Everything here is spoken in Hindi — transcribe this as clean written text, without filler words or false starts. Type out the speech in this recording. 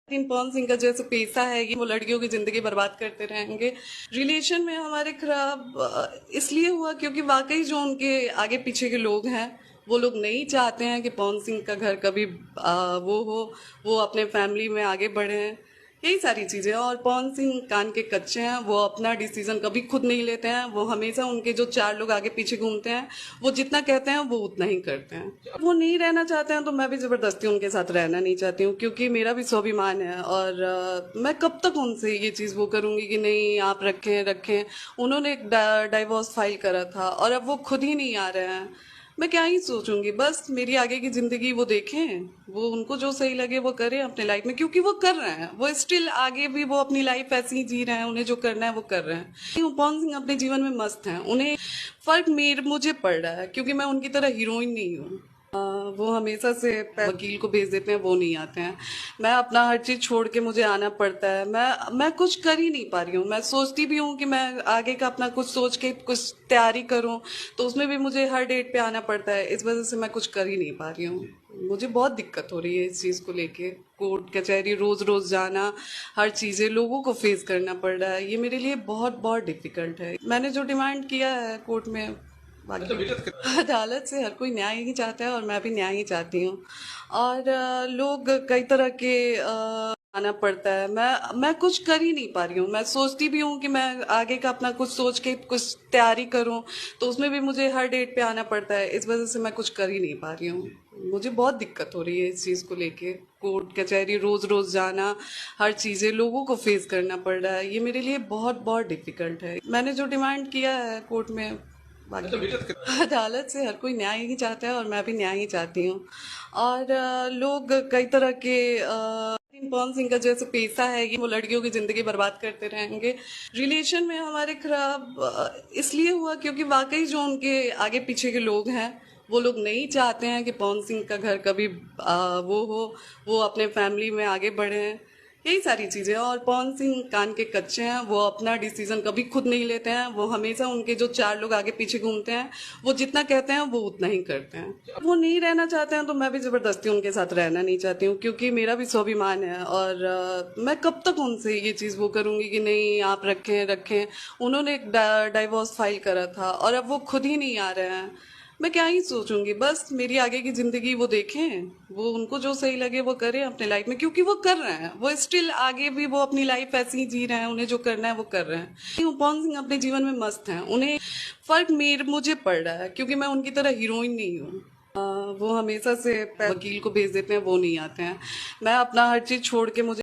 पवन सिंह का जैसे पेशा है ये, वो लड़कियों की जिंदगी बर्बाद करते रहेंगे। रिलेशन में हमारे खराब इसलिए हुआ क्योंकि वाकई जो उनके आगे पीछे के लोग हैं वो लोग नहीं चाहते हैं कि पवन सिंह का घर कभी वो हो, वो अपने फैमिली में आगे बढ़े हैं। यही सारी चीजें। और पवन सिंह कान के कच्चे हैं, वो अपना डिसीजन कभी खुद नहीं लेते हैं। वो हमेशा उनके जो चार लोग आगे पीछे घूमते हैं वो जितना कहते हैं वो उतना ही करते हैं। वो नहीं रहना चाहते हैं तो मैं भी जबरदस्ती उनके साथ रहना नहीं चाहती हूँ, क्योंकि मेरा भी स्वाभिमान है। और मैं कब तक उनसे ये चीज वो करूंगी कि नहीं आप रखें रखें। उन्होंने एक डाइवोर्स फाइल करा था और अब वो खुद ही नहीं आ रहे हैं। मैं क्या ही सोचूंगी, बस मेरी आगे की जिंदगी वो देखें, वो उनको जो सही लगे वो करें अपने लाइफ में, क्योंकि वो कर रहे हैं। वो स्टिल आगे भी वो अपनी लाइफ ऐसी ही जी रहे हैं, उन्हें जो करना है वो कर रहे हैं। पवन सिंह अपने जीवन में मस्त हैं, उन्हें फर्क मुझे पड़ रहा है क्योंकि मैं उनकी तरह हीरोइन नहीं हूँ। वो हमेशा से वकील को भेज देते हैं, वो नहीं आते हैं। मैं अपना हर चीज छोड़ के मुझे आना पड़ता है। मैं कुछ कर ही नहीं पा रही हूँ। मैं सोचती भी हूँ कि मैं आगे का अपना कुछ सोच के कुछ तैयारी करूँ, तो उसमें भी मुझे हर डेट पे आना पड़ता है। इस वजह से मैं कुछ कर ही नहीं पा रही हूँ। मुझे बहुत दिक्कत हो रही है इस चीज को लेके। कोर्ट कचहरी रोज रोज जाना, हर चीजें लोगों को फेस करना पड़ रहा है, ये मेरे लिए बहुत बहुत डिफिकल्ट है। मैंने जो डिमांड किया है कोर्ट में, बाकी अदालत से हर कोई न्याय ही चाहता है और मैं भी न्याय ही चाहती हूँ। और लोग कई तरह के आना पड़ता है। मैं कुछ कर ही नहीं पा रही हूँ। मैं सोचती भी हूँ कि मैं आगे का अपना कुछ सोच के कुछ तैयारी करूँ, तो उसमें भी मुझे हर डेट पे आना पड़ता है। इस वजह से मैं कुछ कर ही नहीं पा रही हूँ। मुझे बहुत दिक्कत हो रही है इस चीज को लेके। कोर्ट कचहरी रोज रोज जाना, हर चीजें लोगों को फेस करना पड़ रहा है, ये मेरे लिए बहुत बहुत डिफिकल्ट है। मैंने जो डिमांड किया है कोर्ट में, बाकी अदालत से हर कोई न्याय ही चाहता है और मैं भी न्याय ही चाहती हूँ। और लोग कई तरह के पवन सिंह का जैसे पेशा है ये, वो लड़कियों की जिंदगी बर्बाद करते रहेंगे। रिलेशन में हमारे खराब इसलिए हुआ क्योंकि वाकई जो उनके आगे पीछे के लोग हैं वो लोग नहीं चाहते हैं कि पवन सिंह का घर कभी वो हो, वो अपने फैमिली में आगे बढ़े हैं। यही सारी चीजें। और पवन सिंह कान के कच्चे हैं, वो अपना डिसीजन कभी खुद नहीं लेते हैं। वो हमेशा उनके जो चार लोग आगे पीछे घूमते हैं वो जितना कहते हैं वो उतना ही करते हैं। वो नहीं रहना चाहते हैं तो मैं भी जबरदस्ती उनके साथ रहना नहीं चाहती हूँ, क्योंकि मेरा भी स्वाभिमान है। और मैं कब तक उनसे ये चीज वो करूंगी कि नहीं आप रखें रखें। उन्होंने एक डाइवोर्स फाइल करा था और अब वो खुद ही नहीं आ रहे हैं। मैं क्या ही सोचूंगी, बस मेरी आगे की जिंदगी वो देखें, वो उनको जो सही लगे वो करें अपने लाइफ में, क्योंकि वो कर रहे हैं। वो स्टिल आगे भी वो अपनी लाइफ ऐसी ही जी रहे हैं, उन्हें जो करना है वो कर रहे हैं। पवन सिंह अपने जीवन में मस्त हैं, उन्हें फर्क मुझे पड़ रहा है क्योंकि मैं उनकी तरह हीरोइन नहीं हूँ। वो हमेशा से वकील को भेज देते हैं, वो नहीं आते हैं। मैं अपना हर चीज छोड़ के मुझे